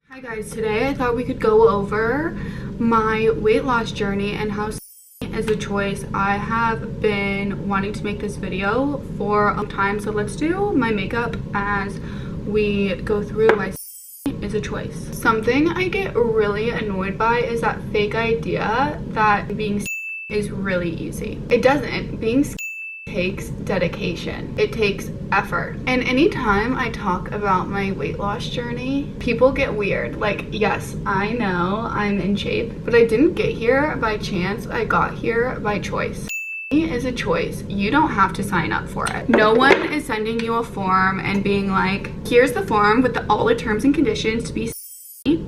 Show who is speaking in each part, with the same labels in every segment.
Speaker 1: Hi guys, today I thought we could go over my weight loss journey and how is a choice. I have been wanting to make this video for a long time, so let's do my makeup as we go through why is a choice. Something I get really annoyed by is that fake idea that being is really easy. It doesn't. Being takes dedication. It takes effort. And anytime I talk about my weight loss journey, people get weird. Like, yes, I know I'm in shape, but I didn't get here by chance. I got here by choice. Is a choice. You don't have to sign up for it. No one is sending you a form and being like, here's the form with all the terms and conditions to be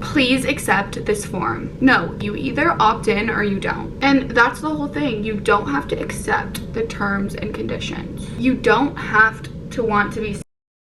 Speaker 1: please accept this form. No, you either opt in or you don't. And that's the whole thing. You don't have to accept the terms and conditions. You don't have to want to be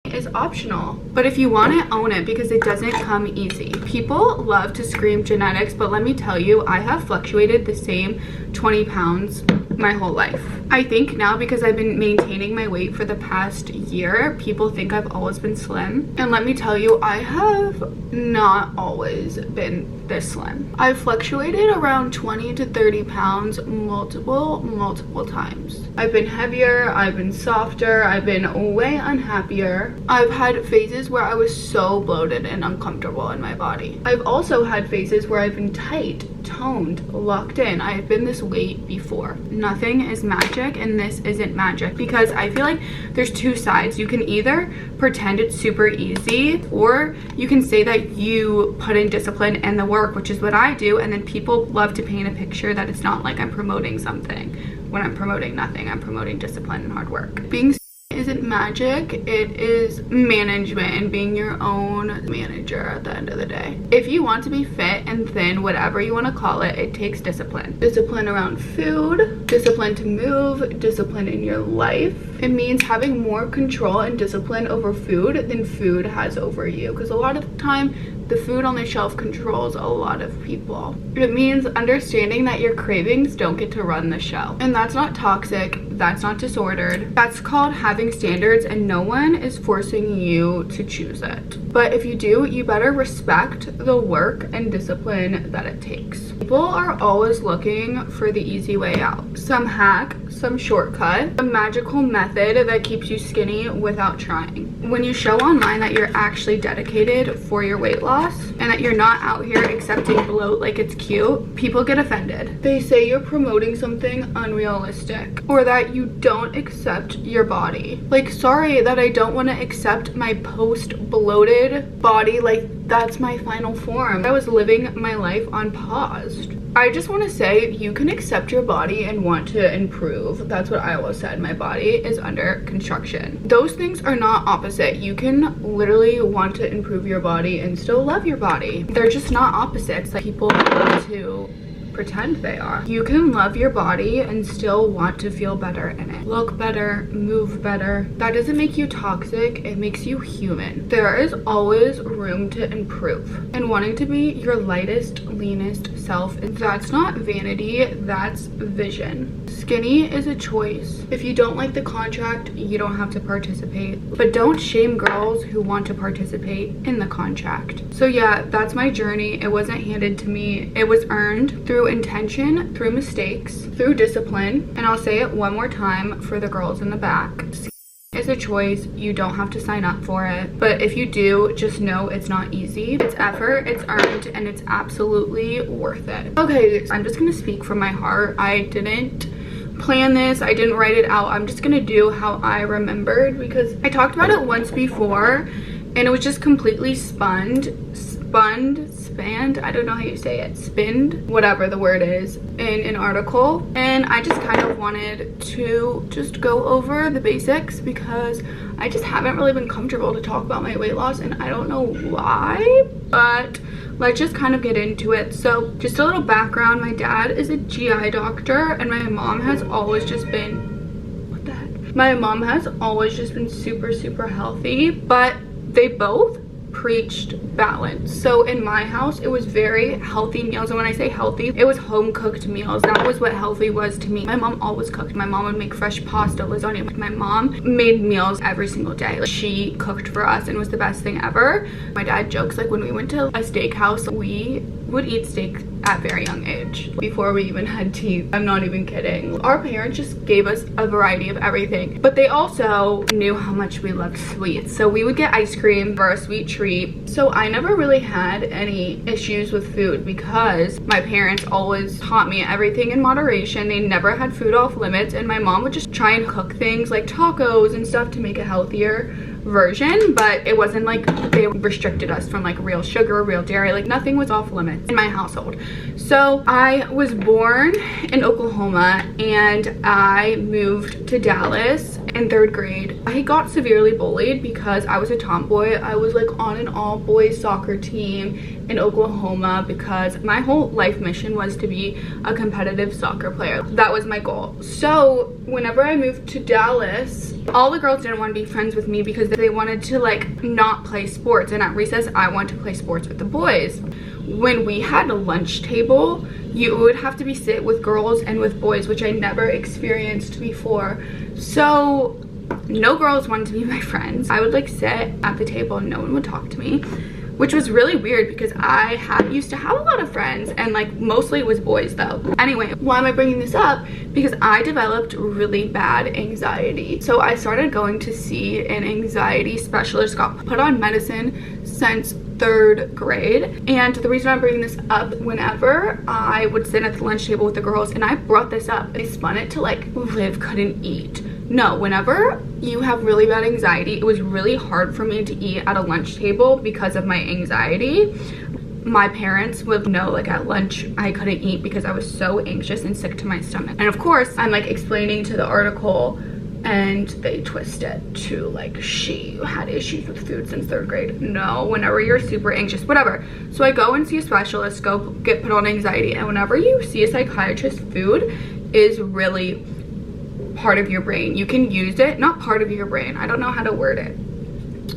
Speaker 1: is optional. But if you want it, own it, because it doesn't come easy. People love to scream genetics, but let me tell you, I have fluctuated the same 20 pounds my whole life. I think now, because I've been maintaining my weight for the past year, people think I've always been slim. And let me tell you, I have not always been this slim. I've fluctuated around 20 to 30 pounds multiple times. I've been heavier, I've been softer, I've been way unhappier. I've had phases where I was so bloated and uncomfortable in my body. I've also had phases where I've been tight, toned, locked in. I've been this weight before. Nothing is magic, and this isn't magic, because I feel like there's two sides. You can either pretend it's super easy, or you can say that you put in discipline and the work, which is what I do, and then people love to paint a picture that it's not like I'm promoting something when I'm promoting nothing. I'm promoting discipline and hard work. Being isn't magic, it is management and being your own manager at the end of the day. If you want to be fit and thin, whatever you want to call it, it takes discipline. Discipline around food, discipline to move, discipline in your life. It means having more control and discipline over food than food has over you, because a lot of the time the food on the shelf controls a lot of people. It means understanding that your cravings don't get to run the show. And that's not toxic, that's not disordered. That's called having standards, and no one is forcing you to choose it. But if you do, you better respect the work and discipline that it takes. People are always looking for the easy way out. Some hack, some shortcut, a magical method that keeps you skinny without trying. When you show online that you're actually dedicated for your weight loss and that you're not out here accepting bloat like it's cute, people get offended. They say you're promoting something unrealistic, or that you don't accept your body. Like, sorry that I don't want to accept my post-bloated body. Like, that's my final form. I was living my life on pause. I just want to say, you can accept your body and want to improve. That's what I always said. My body is under construction. Those things are not opposite. You can literally want to improve your body and still love your body. They're just not opposites like people want to pretend they are. You can love your body and still want to feel better in it. Look better, move better. That doesn't make you toxic, it makes you human. There is always room to improve. And wanting to be your lightest, leanest self, that's not vanity, that's vision. Skinny is a choice. If you don't like the contract, you don't have to participate. But don't shame girls who want to participate in the contract. So yeah, that's my journey. It wasn't handed to me. It was earned through intention, through mistakes, through discipline. And I'll say it one more time for the girls in the back. It's a choice. You don't have to sign up for it. But if you do, just know it's not easy. It's effort, it's earned, and it's absolutely worth it. Okay, I'm just gonna speak from my heart. I didn't plan this, I didn't write it out. I'm just gonna do how I remembered, because I talked about it once before and it was just completely spanned, I don't know how you say it, spinned, whatever the word is, in an article. And I just kind of wanted to just go over the basics, because I just haven't really been comfortable to talk about my weight loss, and I don't know why, but let's just kind of get into it. So just a little background, my dad is a GI doctor, and my mom has always just been, my mom has always just been super healthy, but they both preached balance. So in my house, it was very healthy meals. And when I say healthy, it was home cooked meals. That was what healthy was to me. My mom always cooked. My mom would make fresh pasta, lasagna. My mom made meals every single day. Like, she cooked for us and it was the best thing ever. My dad jokes, like, when we went to a steakhouse, we would eat steak at a very young age before we even had teeth. I'm not even kidding. Our parents just gave us a variety of everything, but they also knew how much we loved sweets. So we would get ice cream for a sweet treat. So I never really had any issues with food because my parents always taught me everything in moderation. They never had food off limits, and my mom would just try and cook things like tacos and stuff to make a healthier version, but it wasn't like they restricted us from like real sugar, real dairy. Like, nothing was off limits in my household. So I was born in Oklahoma and I moved to Dallas in 3rd grade. I got severely bullied because I was a tomboy. I was like on an all boys soccer team in Oklahoma because my whole life mission was to be a competitive soccer player. That was my goal. So whenever I moved to Dallas, all the girls didn't want to be friends with me because they wanted to like not play sports, and at recess I wanted to play sports with the boys. When we had a lunch table, you would have to be sit with girls and with boys, which I never experienced before. So no girls wanted to be my friends. I would like sit at the table and no one would talk to me, which was really weird because I used to have a lot of friends, and like mostly it was boys though. Anyway, why am I bringing this up? Because I developed really bad anxiety. So I started going to see an anxiety specialist, got put on medicine since 3rd grade. And the reason I'm bringing this up, whenever I would sit at the lunch table with the girls, and I brought this up, they spun it to like Liv couldn't eat. No, whenever you have really bad anxiety, it was really hard for me to eat at a lunch table because of my anxiety. My parents would know, like at lunch I couldn't eat because I was so anxious and sick to my stomach. And of course I'm like explaining to the article and they twist it to like she had issues with food since 3rd grade. No, whenever you're super anxious, whatever. So I go and see a specialist, go get put on anxiety, and whenever you see a psychiatrist, food is really part of your brain. You can use it, not part of your brain, I don't know how to word it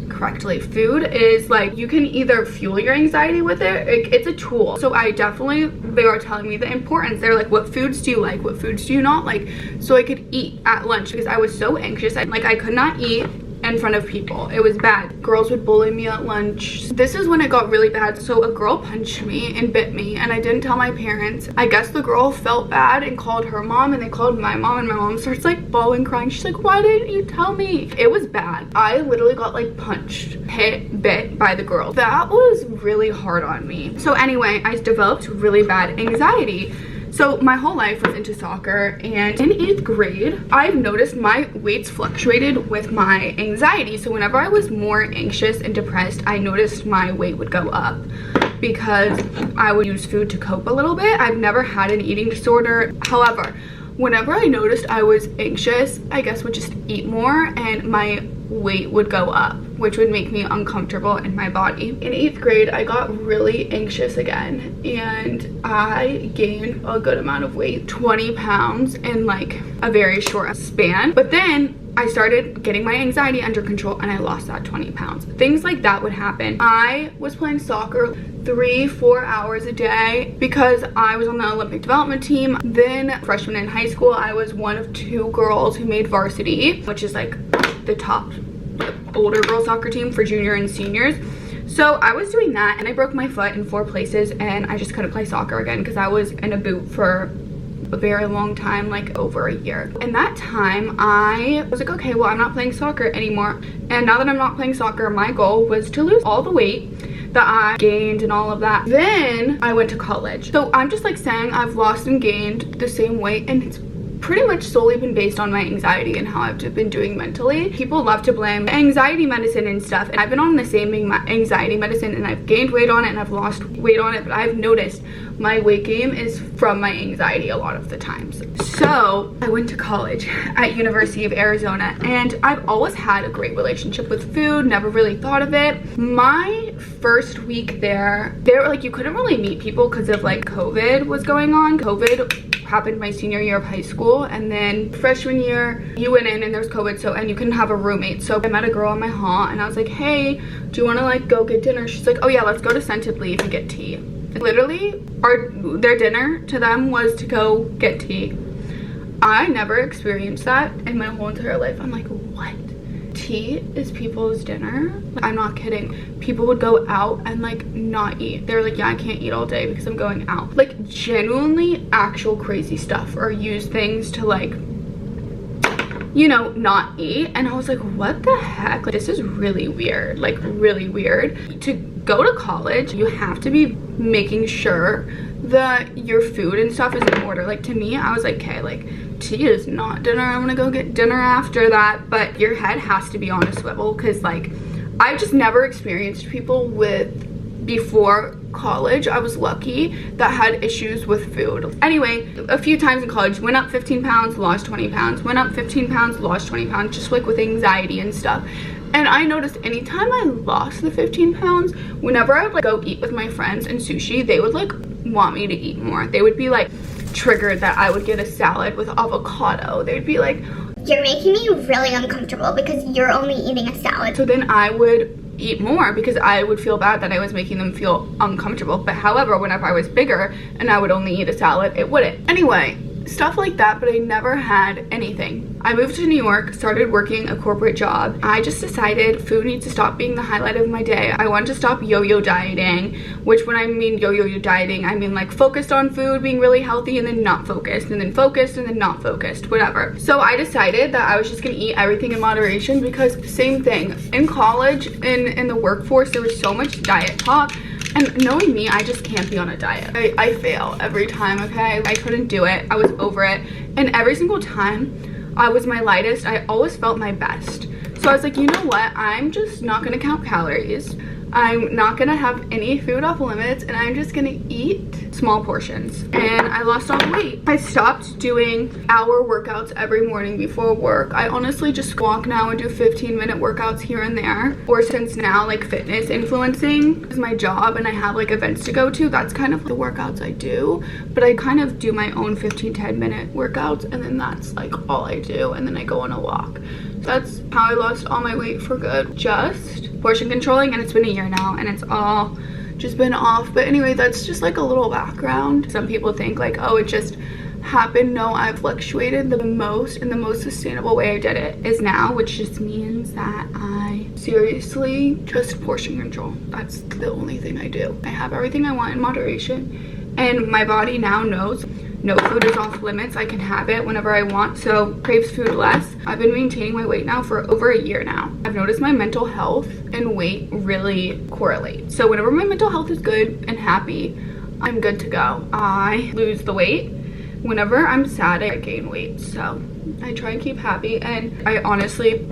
Speaker 1: correctly. Food is like, you can either fuel your anxiety with it, it's a tool. So I definitely, they are telling me the importance. They're like, what foods do you like, what foods do you not like, so I could eat at lunch because I was so anxious. I could not eat in front of people. It was bad. Girls would bully me at lunch. This is when it got really bad. So a girl punched me and bit me, and I didn't tell my parents. I guess the girl felt bad and called her mom, and they called my mom, and my mom starts like bawling, crying. She's like, why didn't you tell me? It was bad. I literally got like punched, hit, bit by the girl. That was really hard on me. So anyway, I developed really bad anxiety. So my whole life was into soccer, and in 8th grade, I've noticed my weights fluctuated with my anxiety. So whenever I was more anxious and depressed, I noticed my weight would go up because I would use food to cope a little bit. I've never had an eating disorder. However, whenever I noticed I was anxious, I guess would just eat more and my weight would go up, which would make me uncomfortable in my body. In 8th grade, I got really anxious again, and I gained a good amount of weight, 20 pounds in like a very short span. But then I started getting my anxiety under control and I lost that 20 pounds. Things like that would happen. I was playing soccer 3-4 hours a day because I was on the Olympic development team. Then freshman in high school, I was one of 2 girls who made varsity, which is like the top older girl soccer team for junior and seniors. So I was doing that, and I broke my foot in 4 places, and I just couldn't play soccer again because I was in a boot for a very long time, like over a year. In that time, I was like, okay, well, I'm not playing soccer anymore. And now that I'm not playing soccer, my goal was to lose all the weight that I gained and all of that. Then I went to college. So I'm just like saying I've lost and gained the same weight, and it's pretty much solely been based on my anxiety and how I've been doing mentally. People love to blame anxiety medicine and stuff, and I've been on the same anxiety medicine, and I've gained weight on it and I've lost weight on it, but I've noticed my weight gain is from my anxiety a lot of the times. So I went to college at University of Arizona, and I've always had a great relationship with food, never really thought of it. My first week there, like, you couldn't really meet people because of like COVID was going on. COVID happened my senior year of high school, and then freshman year you went in and there's COVID, so, and you couldn't have a roommate. So I met a girl in my hall and I was like, hey, do you want to like go get dinner? She's like, oh yeah, let's go to Scented Leaf and get tea. Literally their dinner to them was to go get tea. I never experienced that in my whole entire life. I'm like, what? Tea is people's dinner? I'm not kidding. People would go out and like not eat. They're like, yeah, I can't eat all day because I'm going out. Like genuinely actual crazy stuff, or use things to like, you know, not eat. And I was like, what the heck? Like, this is really weird, like really weird. To go to college, you have to be making sure that your food and stuff is in order. Like to me, I was like, okay, like tea is not dinner, I'm gonna go get dinner after that. But your head has to be on a swivel, because like I've just never experienced people with, before college, I was lucky, that had issues with food. Anyway, a few times in college, went up 15 pounds, lost 20 pounds, went up 15 pounds, lost 20 pounds, just like with anxiety and stuff. And I noticed anytime I lost the 15 pounds, whenever I would like go eat with my friends and sushi, they would like want me to eat more. They would be like triggered that I would get a salad with avocado. They'd be like,
Speaker 2: you're making me really uncomfortable because you're only eating a salad.
Speaker 1: So then I would eat more because I would feel bad that I was making them feel uncomfortable. But however, whenever I was bigger and I would only eat a salad, it wouldn't. Anyway, stuff like that, but I never had anything. I moved to New York, started working a corporate job. I just decided food needs to stop being the highlight of my day. I wanted to stop yo-yo dieting, which when I mean yo-yo dieting, I mean like focused on food, being really healthy, and then not focused, and then focused, and then not focused, whatever. So I decided that I was just gonna eat everything in moderation, because same thing. In college, in the workforce, there was so much diet talk. And knowing me, I just can't be on a diet. I fail every time, okay? I couldn't do it. I was over it. And every single time I was my lightest, I always felt my best. So I was like, you know what? I'm just not gonna count calories. I'm not gonna have any food off limits, and I'm just gonna eat small portions. And I lost all the weight. I stopped doing hour workouts every morning before work. I honestly just walk now and do 15-minute workouts here and there. Or since now like fitness influencing is my job and I have like events to go to, that's kind of the workouts I do. But I kind of do my own 15-10-minute workouts, and then that's like all I do, and then I go on a walk. That's how I lost all my weight for good. Just portion controlling, and it's been a year now, and it's all just been off. But anyway, that's just like a little background. Some people think like, oh, it just happened. No, I've fluctuated the most, and the most sustainable way I did it is now, which just means that I seriously just portion control. That's the only thing I do. I have everything I want in moderation, and my body now knows no food is off limits. I can have it whenever I want, so craves food less. I've been maintaining my weight now for over a year now. I've noticed my mental health and weight really correlate. So whenever my mental health is good and happy, I'm good to go. I lose the weight. Whenever I'm sad, I gain weight. So I try and keep happy, and I honestly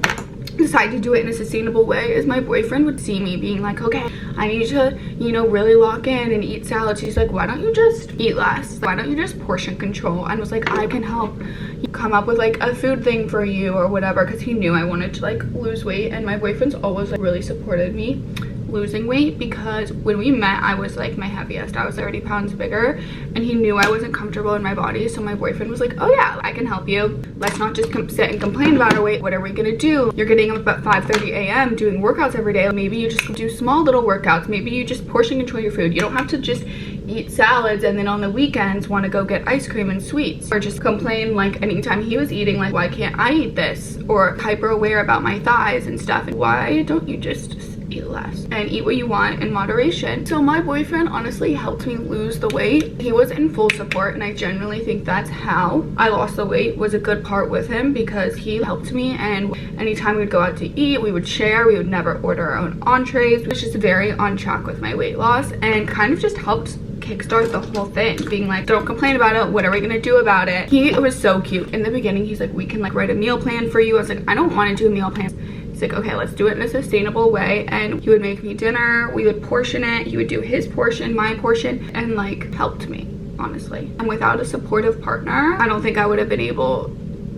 Speaker 1: decide to do it in a sustainable way. As my boyfriend would see me being like, okay, I need to, you know, really lock in and eat salads. He's like, why don't you just eat less? Why don't you just portion control? And was like, I can help you come up with like a food thing for you or whatever, because he knew I wanted to like lose weight. And my boyfriend's always like really supported me losing weight, because when we met, I was like my heaviest. I was 30 pounds bigger, and he knew I wasn't comfortable in my body. So my boyfriend was like, oh yeah, I can help you. Let's not just sit and complain about our weight. What are we gonna do? You're getting up at 5:30 a.m. doing workouts every day. Maybe you just do small little workouts. Maybe you just portion control your food. You don't have to just eat salads and then on the weekends want to go get ice cream and sweets, or just complain like anytime he was eating like, why can't I eat this? Or hyper aware about my thighs and stuff. And why don't you just eat less and eat what you want in moderation? So my boyfriend honestly helped me lose the weight. He was in full support, and I genuinely think that's how I lost the weight, was a good part with him, because he helped me. And anytime we would go out to eat, we would share. We would never order our own entrees, which is very on track with my weight loss, and kind of just helped kickstart the whole thing, being like, don't complain about it, what are we gonna do about it? He was so cute. In the beginning, he's like, we can like write a meal plan for you. I was like, I don't want to do a meal plan. He's like, okay, let's do it in a sustainable way. And he would make me dinner, we would portion it, he would do his portion, my portion, and like helped me, honestly. And without a supportive partner, I don't think I would have been able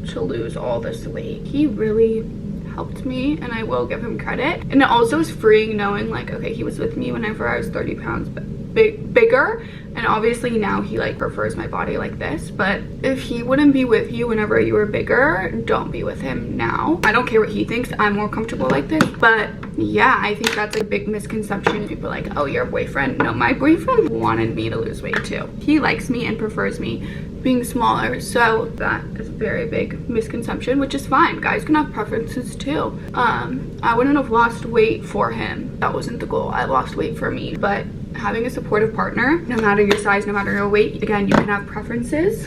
Speaker 1: to lose all this weight. He really helped me, and I will give him credit. And it also is freeing knowing like, okay, he was with me whenever I was 30 pounds bigger, and obviously now he like prefers my body like this. But if he wouldn't be with you whenever you were bigger, don't be with him now. I don't care what he thinks, I'm more comfortable like this. But yeah, I think that's a big misconception. People are like, oh, your boyfriend. No, my boyfriend wanted me to lose weight too. He likes me and prefers me being smaller, so that is a very big misconception, which is fine. Guys can have preferences too. I wouldn't have lost weight for him. That wasn't the goal. I lost weight for me. But having a supportive partner, no matter your size, no matter your weight, again, you can have preferences.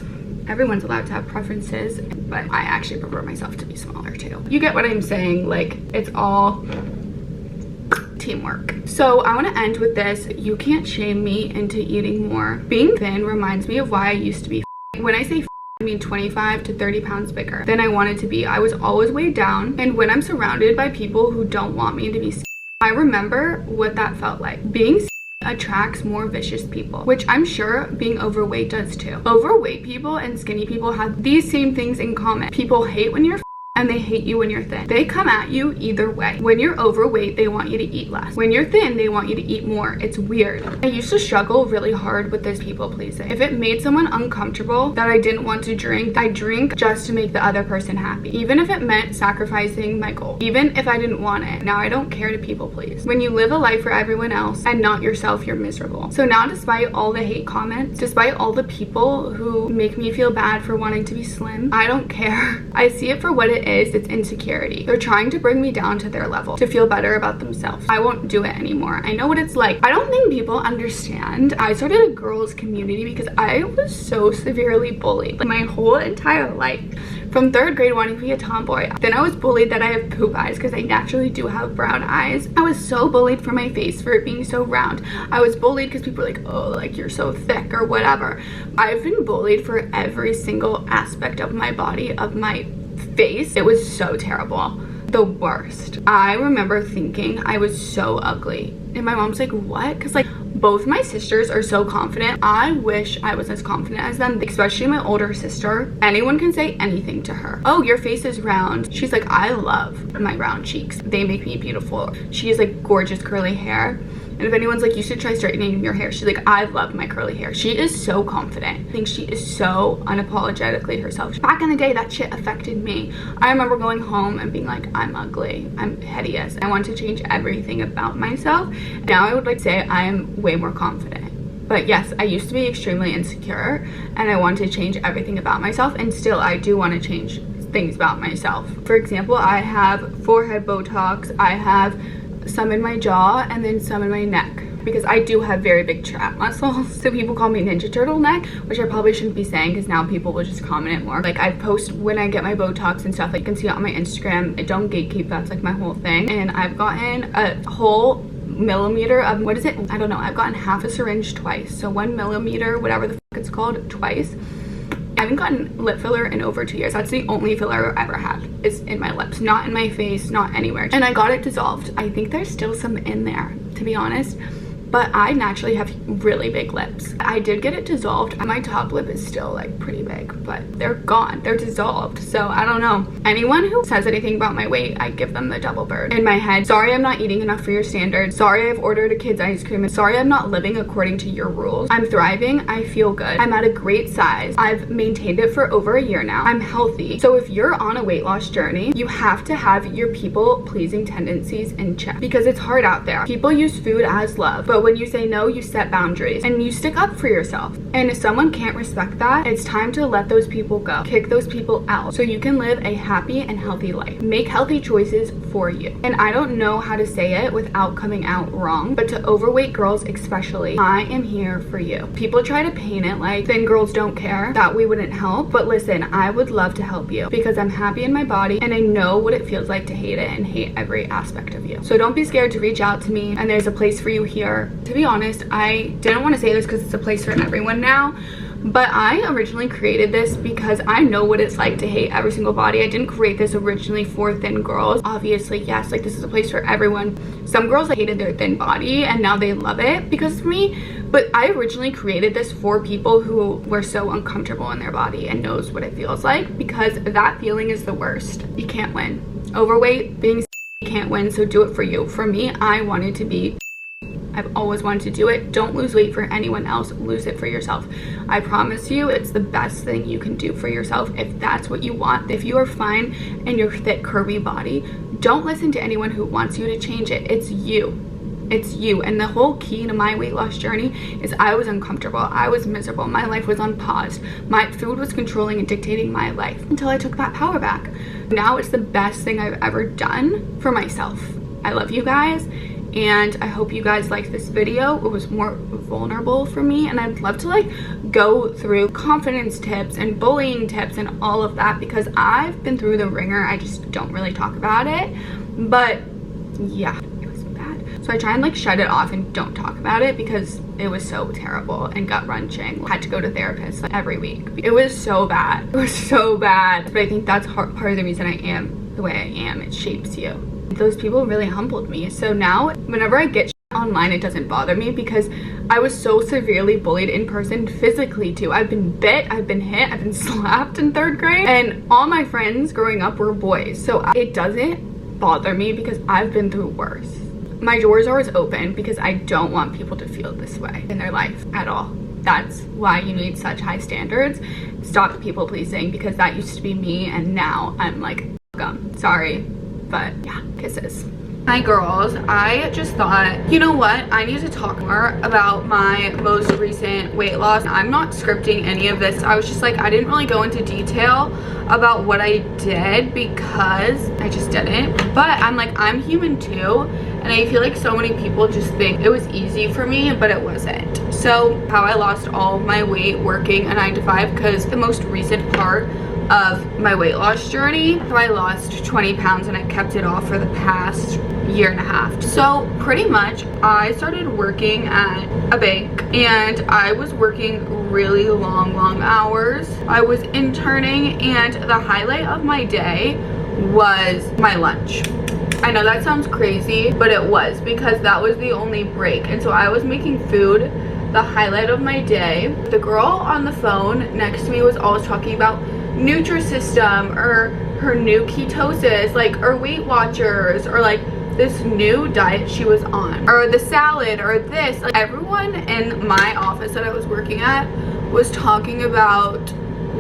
Speaker 1: Everyone's allowed to have preferences, but I actually prefer myself to be smaller too. You get what I'm saying? Like, it's all teamwork. So I want to end with this. You can't shame me into eating more. Being thin reminds me of why I used to be. When I say I mean 25 to 30 pounds bigger than I wanted to be. I was always weighed down, and when I'm surrounded by people who don't want me to be, I remember what that felt like. Being attracts more vicious people, which I'm sure being overweight does too. Overweight people and skinny people have these same things in common. People hate when you're and they hate you when you're thin. They come at you either way. When you're overweight, they want you to eat less. When you're thin, they want you to eat more. It's weird. I used to struggle really hard with this people pleasing. If it made someone uncomfortable that I didn't want to drink, I drink just to make the other person happy. Even if it meant sacrificing my goal. Even if I didn't want it. Now I don't care to people please. When you live a life for everyone else and not yourself, you're miserable. So now, despite all the hate comments, despite all the people who make me feel bad for wanting to be slim, I don't care. I see it for what it is. It's insecurity. They're trying to bring me down to their level to feel better about themselves. I won't do it anymore. I know what it's like. I don't think people understand. I started a girls community because I was so severely bullied like, my whole entire life. From 3rd grade wanting to be a tomboy. Then I was bullied that I have poop eyes because I naturally do have brown eyes. I was so bullied for my face, for it being so round. I was bullied because people were like, oh, like you're so thick or whatever. I've been bullied for every single aspect of my body, of my face. It was so terrible. The worst. I remember thinking I was so ugly. And my mom's like, what? Because like both my sisters are so confident. I wish I was as confident as them, especially my older sister. Anyone can say anything to her. Oh, your face is round. She's like, I love my round cheeks. They make me beautiful. She has like gorgeous curly hair. And if anyone's like, you should try straightening your hair, she's like, I love my curly hair. She is so confident. I think she is so unapologetically herself. Back in the day, that shit affected me. I remember going home and being like, I'm ugly, I'm hideous. I want to change everything about myself. Now I would like to say I am way more confident. But yes, I used to be extremely insecure and I want to change everything about myself, and still I do want to change things about myself. For example, I have forehead Botox, I have some in my jaw, and then some in my neck, because I do have very big trap muscles. So people call me Ninja Turtle neck, which I probably shouldn't be saying because now people will just comment it more. Like I post when I get my Botox and stuff, like you can see it on my Instagram. I don't gatekeep, that's like my whole thing. And I've gotten a whole millimeter of, what is it? I don't know. I've gotten half a syringe twice. So 1 millimeter, whatever the fuck it's called, twice. I haven't gotten lip filler in over 2 years. That's the only filler I've ever had, is in my lips, not in my face, not anywhere. And I got it dissolved. I think there's still some in there, to be honest. But I naturally have really big lips. I did get it dissolved. My top lip is still like pretty big, but they're gone. They're dissolved. So I don't know. Anyone who says anything about my weight, I give them the double bird. In my head, sorry I'm not eating enough for your standards. Sorry I've ordered a kid's ice cream. And sorry I'm not living according to your rules. I'm thriving. I feel good. I'm at a great size. I've maintained it for over a year now. I'm healthy. So if you're on a weight loss journey, you have to have your people pleasing tendencies in check, because it's hard out there. People use food as love, but when you say no, you set boundaries and you stick up for yourself. And if someone can't respect that, it's time to let those people go. Kick those people out so you can live a happy and healthy life. Make healthy choices for you. And I don't know how to say it without coming out wrong, but to overweight girls especially, I am here for you. People try to paint it like thin girls don't care, that we wouldn't help. But listen, I would love to help you because I'm happy in my body and I know what it feels like to hate it and hate every aspect of you. So don't be scared to reach out to me, and there's a place for you here. To be honest, I didn't want to say this because it's a place for everyone now, but I originally created this because I know what it's like to hate every single body. I didn't create this originally for thin girls. Obviously, yes, like this is a place for everyone. Some girls hated their thin body and now they love it because of me, but I originally created this for people who were so uncomfortable in their body and knows what it feels like, because that feeling is the worst. You can't win. Overweight, being you can't win, so do it for you. For me, I wanted to be I've always wanted to do it. Don't lose weight for anyone else, lose it for yourself. I promise you, it's the best thing you can do for yourself if that's what you want. If you are fine in your thick, curvy body, don't listen to anyone who wants you to change it. It's you. It's you. And the whole key to my weight loss journey is I was uncomfortable. I was miserable. My life was on pause. My food was controlling and dictating my life until I took that power back. Now it's the best thing I've ever done for myself. I love you guys, and I hope you guys liked this video. It was more vulnerable for me, and I'd love to like go through confidence tips and bullying tips and all of that because I've been through the ringer. I just don't really talk about it, but yeah, it was bad. So I try and like shut it off and don't talk about it because it was so terrible and gut-wrenching. I had to go to therapists like every week. It was so bad. It was so bad. But I think that's part of the reason I am the way I am. It shapes you. Those people really humbled me. So now whenever I get online, it doesn't bother me because I was so severely bullied in person, physically too. I've been bit, I've been hit, I've been slapped in 3rd grade, and all my friends growing up were boys. So it doesn't bother me because I've been through worse. My doors are always open because I don't want people to feel this way in their life at all. That's why you need such high standards. Stop people pleasing, because that used to be me and now I'm like, sorry, but yeah, kisses. Hi girls, I just thought, you know what, I need to talk more about my most recent weight loss. I'm not scripting any of this. I was just like, I didn't really go into detail about what I did because I just didn't. But I'm like, I'm human too, and I feel like so many people just think it was easy for me, but it wasn't. So how I lost all my weight working a 9-to-5, because the most recent part of my weight loss journey, I lost 20 pounds and I kept it off for the past 1.5 years. So pretty much I started working at a bank, and I was working really long hours. I was interning, and the highlight of my day was my lunch. I know that sounds crazy, but it was, because that was the only break. And so I was making food the highlight of my day. The girl on the phone next to me was always talking about Nutrisystem or her new ketosis, like, or Weight Watchers, or like this new diet she was on, or the salad, or this. Like, everyone in my office that I was working at was talking about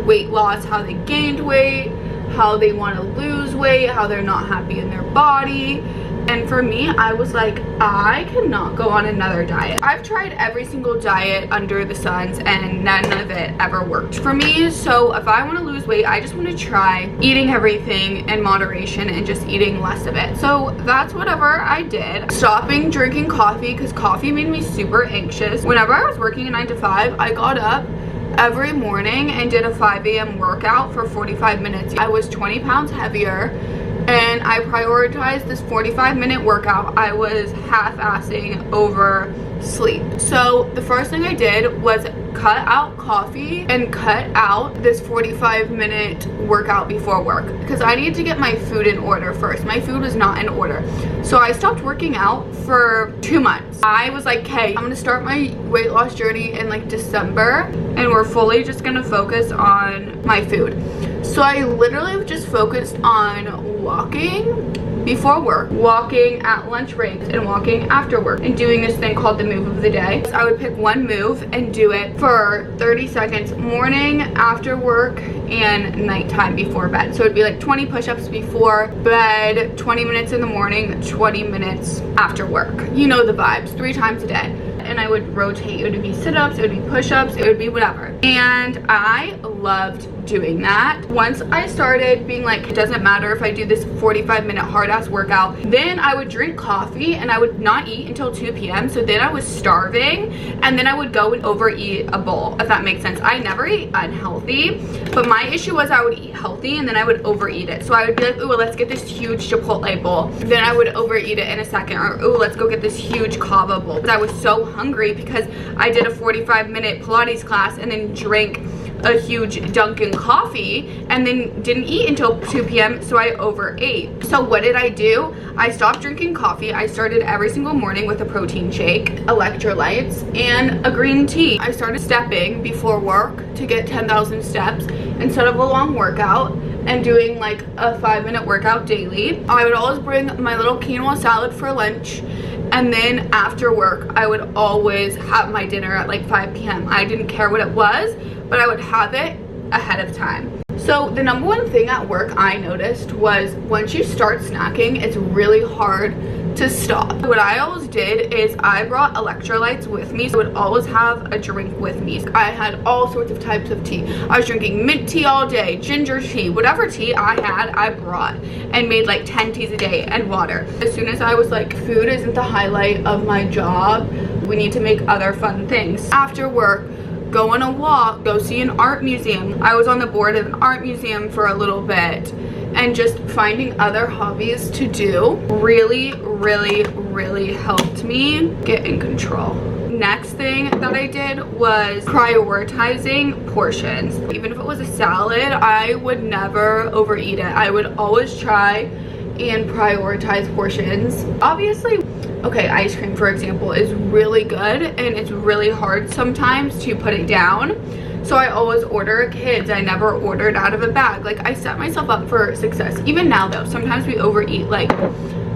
Speaker 1: weight loss, how they gained weight, how they want to lose weight, how they're not happy in their body. And for me, I was like, I cannot go on another diet. I've tried every single diet under the suns and none of it ever worked for me. So if I want to lose weight, I just want to try eating everything in moderation and just eating less of it. So that's whatever I did. Stopping drinking coffee, because coffee made me super anxious. Whenever I was working a 9-to-5, I got up every morning and did a 5 a.m. workout for 45 minutes. I was 20 pounds heavier, and I prioritized this 45-minute workout. I was half-assing over sleep. So the first thing I did was cut out coffee and cut out this 45-minute workout before work, because I needed to get my food in order first. My food was not in order. So I stopped working out for 2 months. I was like, hey, I'm gonna start my weight loss journey in like December, and we're fully just gonna focus on my food. So I literally just focused on walking before work, walking at lunch breaks, and walking after work, and doing this thing called the move of the day. So I would pick one move and do it for 30 seconds morning, after work, and nighttime before bed. So it'd be like 20 push-ups before bed, 20 minutes in the morning, 20 minutes after work. You know the vibes, 3 times a day. And I would rotate. It would be sit-ups, it would be push-ups, it would be whatever. And I loved doing that. Once I started being like, it doesn't matter if I do this 45-minute hard-ass workout, then I would drink coffee and I would not eat until 2 p.m. So then I was starving, and then I would go and overeat a bowl, if that makes sense. I never ate unhealthy, but my issue was I would eat healthy and then I would overeat it. So I would be like, ooh, let's get this huge Chipotle bowl. Then I would overeat it in a second. Or, ooh, let's go get this huge kava bowl. But I was so hungry because I did a 45-minute Pilates class and then drank a huge Dunkin' coffee and then didn't eat until 2 p.m. so I overate. So what did I do? I stopped drinking coffee. I started every single morning with a protein shake, electrolytes, and a green tea. I started stepping before work to get 10,000 steps instead of a long workout, and doing like a 5-minute workout daily. I would always bring my little quinoa salad for lunch, And then after work, I would always have my dinner at like 5 p.m. I didn't care what it was, but I would have it ahead of time. So the number one thing at work I noticed was once you start snacking, it's really hard to stop. What I always did is I brought electrolytes with me, so I would always have a drink with me. I had all sorts of types of tea. I was drinking mint tea all day, ginger tea, whatever tea I had, I brought, and made like 10 teas a day, and water. As soon as I was like, food isn't the highlight of my job, we need to make other fun things. After work, go on a walk, go see an art museum. I was on the board of an art museum for a little bit, and just finding other hobbies to do really helped me get in control. Next thing that I did was prioritizing portions. Even if it was a salad, I would never overeat it. I would always try and prioritize portions. Obviously, okay, ice cream, for example, is really good, and it's really hard sometimes to put it down. So I always order kids. I never ordered out of a bag. Like, I set myself up for success. Even now though, sometimes we overeat. Like,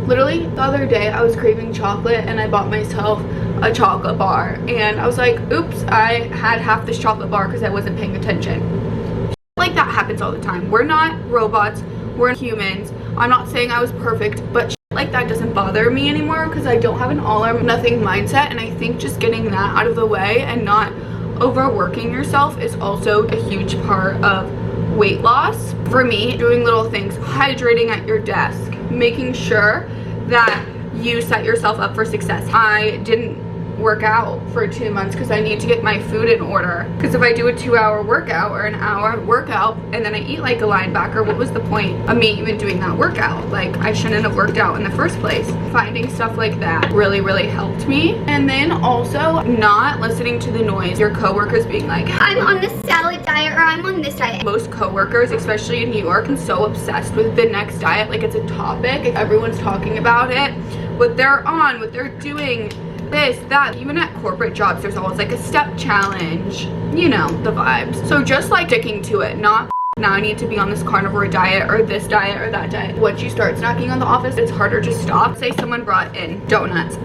Speaker 1: literally the other day I was craving chocolate and I bought myself a chocolate bar, and I was like, oops, I had half this chocolate bar because I wasn't paying attention. Like, that happens all the time. We're not robots, we're humans. I'm not saying I was perfect, but like that doesn't bother me anymore because I don't have an all or nothing mindset. And I think just getting that out of the way and not overworking yourself is also a huge part of weight loss. For me, doing little things, hydrating at your desk, making sure that you set yourself up for success. I didn't work out for 2 months because I need to get my food in order, because if I do a 2-hour workout or an hour workout and then I eat like a linebacker, what was the point of me even doing that workout? Like, I shouldn't have worked out in the first place. Finding stuff like that really helped me. And then also not listening to the noise, your coworkers being like,
Speaker 2: I'm on this salad diet, or I'm on this diet.
Speaker 1: most coworkers, especially in New York, are so obsessed with the next diet. Like, it's a topic, everyone's talking about it, what they're on, what they're doing, this, that. Even at corporate jobs, there's always like a step challenge, you know, the vibes. So just like sticking to it, not now I need to be on this carnivore diet or this diet or that diet. Once you start snacking on the office, it's harder to stop. Say someone brought in donuts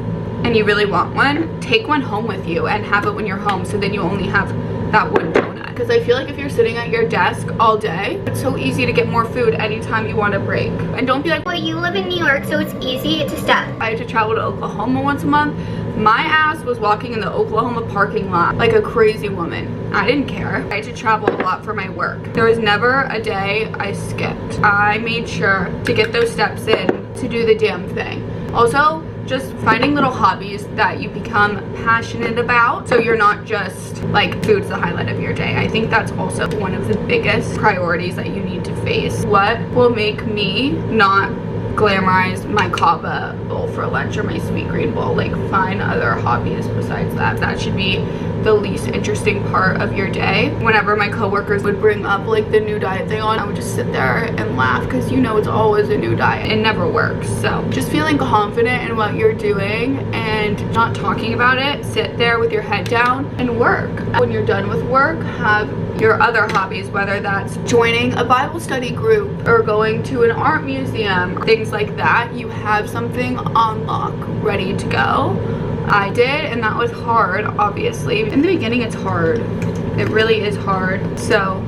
Speaker 1: and you really want one, take one home with you and have it when you're home, so then you only have that one donut. Because I feel like if you're sitting at your desk all day, it's so easy to get more food anytime you want to break. And don't be like,
Speaker 2: Well, you live in New York, so it's easy to stop.
Speaker 1: I had to travel to Oklahoma once a month. My ass was walking in the Oklahoma parking lot like a crazy woman. I didn't care. I had to travel a lot for my work. There was never a day I skipped. I made sure to get those steps in, to do the damn thing. Also, just finding little hobbies that you become passionate about, so you're not just like food's the highlight of your day. I think that's also one of the biggest priorities that you need to face. What will make me not glamorize my kava bowl for lunch or my sweet green bowl? Like, find other hobbies besides that. That should be the least interesting part of your day. Whenever my coworkers would bring up like the new diet thing on, I would just sit there and laugh, because you know it's always a new diet. It never works. So just feeling confident in what you're doing and not talking about it. Sit there with your head down and work. When you're done with work, have your other hobbies, whether that's joining a Bible study group or going to an art museum, things like that. You have something on lock, ready to go. I did, and that was hard, obviously. In the beginning, it's hard. It really is hard. So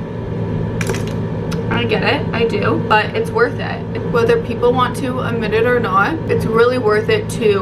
Speaker 1: I get it, I do, but it's worth it. Whether people want to admit it or not, it's really worth it to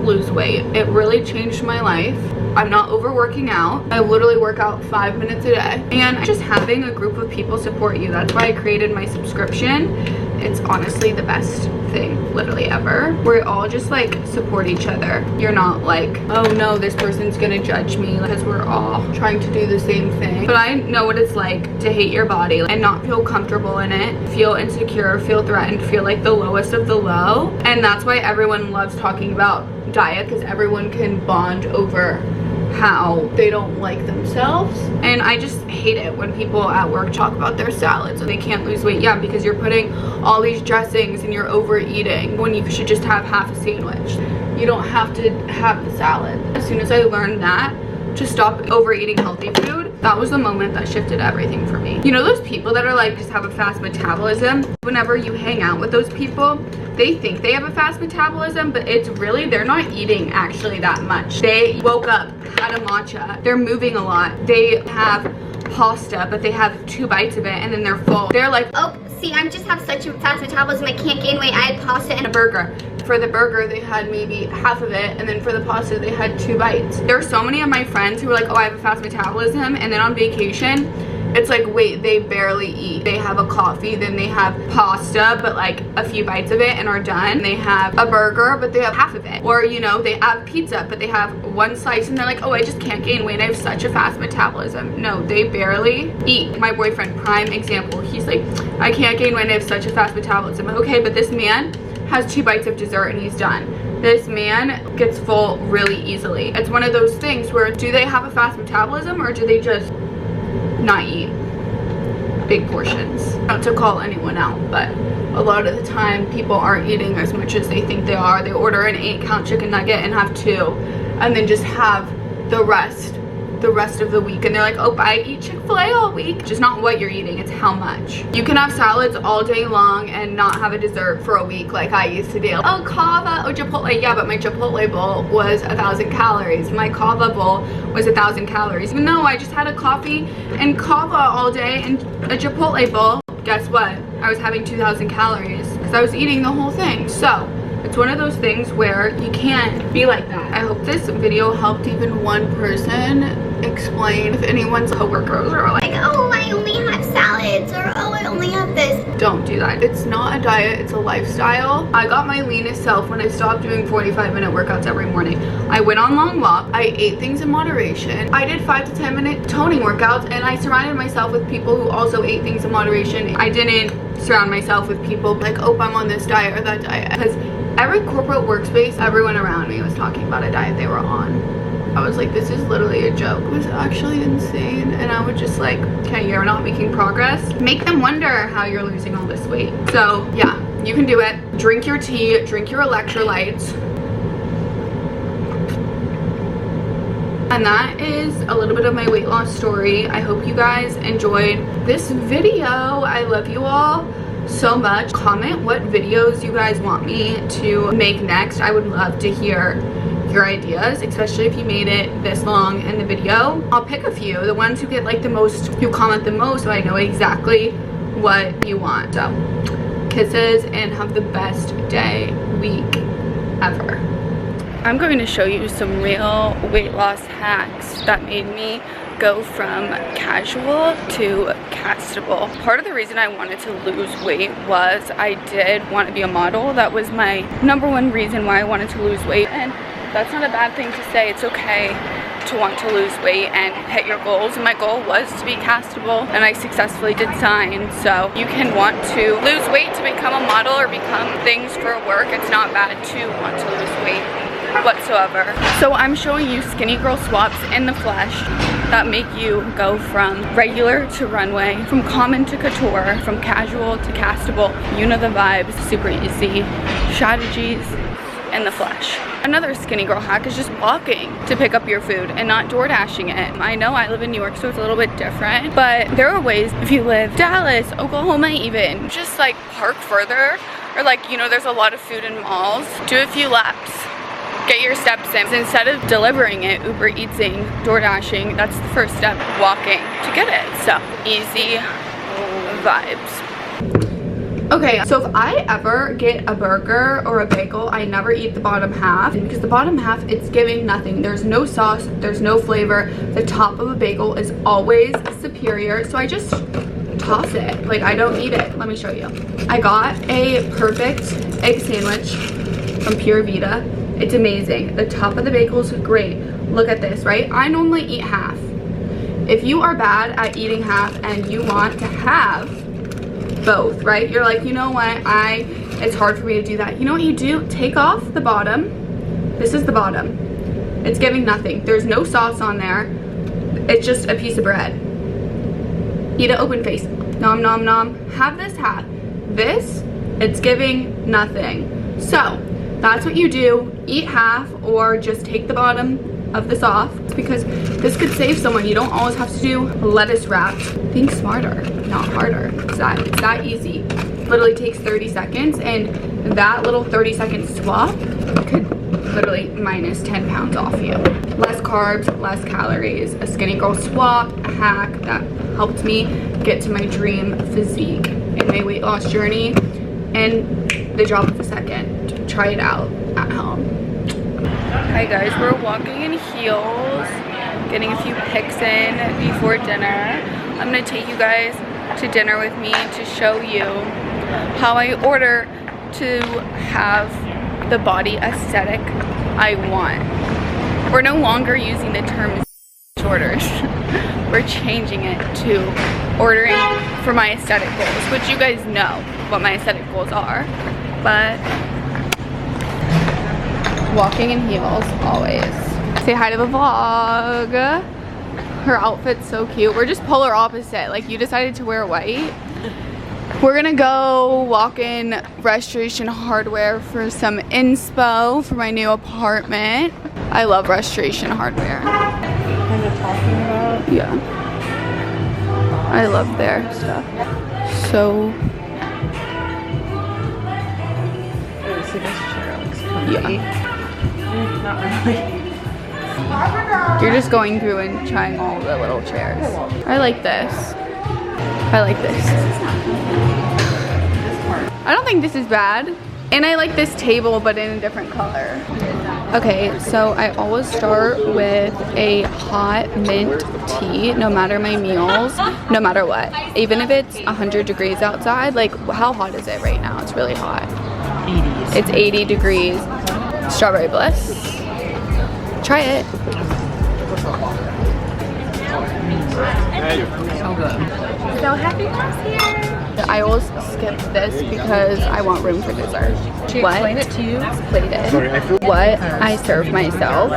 Speaker 1: lose weight. It really changed my life. I'm not overworking out. I literally work out 5 minutes a day. And just having a group of people support you. That's why I created my subscription. It's honestly the best thing literally ever. We all just like support each other. You're not like, oh no, this person's gonna judge me, because we're all trying to do the same thing. But I know what it's like to hate your body and not feel comfortable in it, feel insecure, feel threatened, feel like the lowest of the low. And that's why everyone loves talking about diet, because everyone can bond over how they don't like themselves. And I just hate it when people at work talk about their salads and they can't lose weight. Yeah, because you're putting all these dressings and you're overeating when you should just have half a sandwich. You don't have to have the salad. As soon as I learned that, to stop overeating healthy food, that was the moment that shifted everything for me. You know those people that are like, just have a fast metabolism? Whenever you hang out with those people, they think they have a fast metabolism, but it's really, they're not eating actually that much. They woke up, had a matcha, they're moving a lot, they have pasta, but they have 2 bites of it and then they're full. They're like,
Speaker 2: oh, see, I just have such a fast metabolism, I can't gain weight. I had pasta and
Speaker 1: a burger. For the burger, they had maybe half of it, and then for the pasta, they had 2 bites. There are so many of my friends who are like, oh, I have a fast metabolism, and then on vacation, it's like, wait, they barely eat. They have a coffee, then they have pasta, but like a few bites of it and are done. They have a burger, but they have half of it. Or, you know, they have pizza, but they have 1 slice, and they're like, oh, I just can't gain weight. I have such a fast metabolism. No, they barely eat. My boyfriend, prime example, he's like, I can't gain weight. I have such a fast metabolism. Okay, but this man has 2 bites of dessert and he's done. This man gets full really easily. It's one of those things where, do they have a fast metabolism or do they just not eat big portions? Not to call anyone out, but a lot of the time people aren't eating as much as they think they are. They order an 8-count chicken nugget and have 2, and then just have the rest of the week, and they're like, oh, I eat Chick-fil-A all week. Just not what you're eating, it's how much. You can have salads all day long and not have a dessert for a week like I used to do. Oh, kava, oh, Chipotle. Yeah, but my Chipotle bowl was 1,000 calories. My kava bowl was 1,000 calories. Even though I just had a coffee and kava all day and a Chipotle bowl, guess what? I was having 2,000 calories because I was eating the whole thing. So it's one of those things where you can't be like that. I hope this video helped even one person explain. If anyone's coworkers are like,
Speaker 2: oh, I only have salads, or oh, I only have this.
Speaker 1: Don't do that. It's not a diet, it's a lifestyle. I got my leanest self when I stopped doing 45-minute workouts every morning. I went on long walks, I ate things in moderation, I did 5 to 10 minute toning workouts, and I surrounded myself with people who also ate things in moderation. I didn't surround myself with people like, oh, I'm on this diet or that diet, because every corporate workspace, everyone around me was talking about a diet they were on. I was like, this is literally a joke. It was actually insane. And I would just like, okay, you're not making progress. Make them wonder how you're losing all this weight. So yeah, you can do it. Drink your tea, drink your electrolytes. And that is a little bit of my weight loss story. I hope you guys enjoyed this video. I love you all so much. Comment what videos you guys want me to make next. I would love to hear your ideas, especially if you made it this long in the video. I'll pick a few, the ones who get like the most, who comment the most, so I know exactly what you want. So kisses and have the best day, week ever. I'm going to show you some real weight loss hacks that made me go from casual to castable. Part of the reason I wanted to lose weight was I did want to be a model. That was my #1 reason why I wanted to lose weight, and that's not a bad thing to say. It's okay to want to lose weight and hit your goals. And my goal was to be castable, and I successfully did sign. So you can want to lose weight to become a model or become things for work. It's not bad to want to lose weight whatsoever. So I'm showing you skinny girl swaps in the flesh that make you go from regular to runway, from common to couture, from casual to castable. You know the vibes, super easy strategies in the flesh. Another skinny girl hack is just walking to pick up your food and not door dashing it. I know I live in New York, so it's a little bit different, but there are ways, if you live Dallas, Oklahoma even, just like park further, or like, you know, there's a lot of food in malls. Do a few laps. Get your steps in. Instead of delivering it, Uber Eatsing, door dashing, that's the first step, walking to get it. So easy vibes. Okay, so if I ever get a burger or a bagel, I never eat the bottom half, because the bottom half, it's giving nothing. There's no sauce, there's no flavor. The top of a bagel is always superior, so I just toss it. Like, I don't eat it. Let me show you. I got a perfect egg sandwich from Pure Vita. It's amazing. The top of the bagel is great. Look at this, right? I normally eat half. If you are bad at eating half and you want to have both, right? You're like, you know what, it's hard for me to do that. You know what you do? Take off the bottom. This is the bottom. It's giving nothing. There's no sauce on there. It's just a piece of bread. Eat it open face. Nom nom nom. Have this half. This, it's giving nothing. So that's what you do. Eat half, or just take the bottom of this off, because this could save someone. You don't always have to do lettuce wraps. Think smarter, not harder. It's that easy. Literally takes 30 seconds, and that little 30-second swap could literally minus 10 pounds off you. Less carbs, less calories. A skinny girl swap, a hack that helped me get to my dream physique in my weight loss journey in the drop of a second. Try it out at home. Hi guys, we're walking in heels, getting a few pics in before dinner. I'm gonna take you guys to dinner with me to show you how I order to have the body aesthetic I want. We're no longer using the term orders. We're changing it to ordering for my aesthetic goals, which you guys know what my aesthetic goals are. But walking in heels always. Say hi to the vlog. Her outfit's so cute. We're just polar opposite. Like, you decided to wear white. We're gonna go walk in Restoration Hardware for some inspo for my new apartment. I love Restoration Hardware.
Speaker 3: Kind of talking about?
Speaker 1: Yeah. I love their stuff. So,
Speaker 3: Oh, see, this chair looks comfy.
Speaker 1: yeah.
Speaker 3: Not really.
Speaker 1: You're just going through and trying all the little chairs. I like this. I like this. I don't think this is bad. And I like this table, but in a different color. Okay, so I always start with a hot mint tea, no matter my meals, no matter what. Even if it's 100 degrees outside, like, how hot is it right now? It's really hot.
Speaker 3: 80s.
Speaker 1: It's 80 degrees. Strawberry Bliss. Try it.
Speaker 3: So good.
Speaker 1: So happy mom's here. I always skip this because I want room for dessert. What?
Speaker 3: Explain it to you.
Speaker 1: Plated. What I serve myself.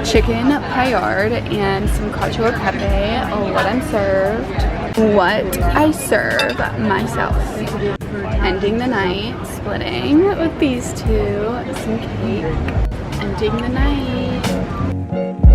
Speaker 1: Chicken paillard and some cacio e pepe. What I'm served. What I serve myself. Ending the night, splitting with these two. Some cake. Ending the night.